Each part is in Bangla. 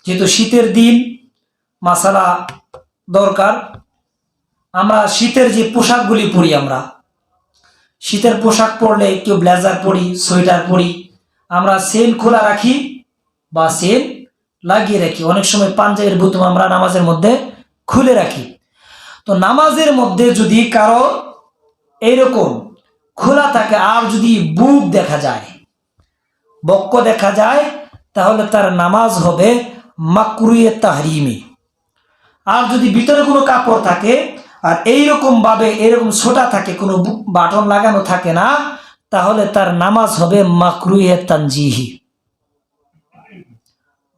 যেহেতু শীতের দিন মাসালা দরকার, আমরা শীতের যে পোশাকগুলি পরি, আমরা শীতের পোশাক পরলে কেউ ব্লেজার পরি, সোয়েটার পরি, আমরা সেল খোলা রাখি বা সেল লাগিয়ে রাখি। অনেক সময় পাঞ্জাবির বোতাম আমরা নামাজের মধ্যে খুলে রাখি। তো নামাজের মধ্যে যদি কারো এইরকম খোলা থাকে আর যদি বুক দেখা যায়, বক্ষ দেখা যায়, তাহলে তার নামাজ হবে মাকরুহে তাহরিমি। আর যদি ভিতরে কোনো কাপড় থাকে আর এইরকম ভাবে এরকম ছোটা থাকে, কোনো বাটন লাগানো থাকে না, তাহলে তার নামাজ হবে মাকরুহে তানজিহি।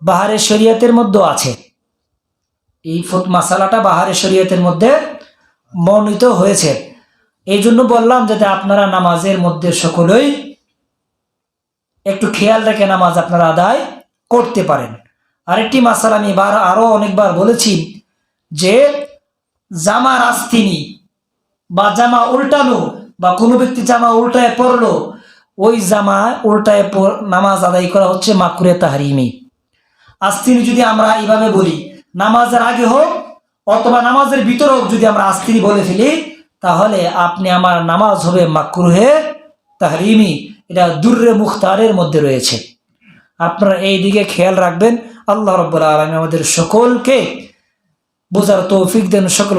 বাহারে শরীয়তের মধ্যে আছে এই মাসালাটা, বাহারে শরীয়তের মধ্যে বর্ণিত হয়েছে। এই জন্য বললাম যাতে আপনারা নামাজের মধ্যে সকলেই একটু খেয়াল রেখে নামাজ আপনারা আদায় করতে পারেন। আরেকটি মাসালা আমি আরো অনেকবার বলেছি যে জামার আস্তিনি বা জামা উল্টানো, বা কোনো ব্যক্তি জামা উল্টায় পড়লো, ওই জামা উল্টায় নামাজ আদায় করা হচ্ছে মাকরুহে তাহরিমি। আস্তিনি যদি আমরা এইভাবে বলি, নামাজের আগে হোক অথবা নামাজের ভিতরে হোক, যদি আমরা আস্তিনি বলে ফেলি, তাহলে আপনি আমার নামাজ হবে মাকরুহে তাহরিমি। এটা দুররে মুখতারের মধ্যে রয়েছে। আপনারা এই দিকে খেয়াল রাখবেন। আল্লাহ রাব্বুল আলামিন আমাদের সকলকে বোঝার তৌফিক দেন। সকল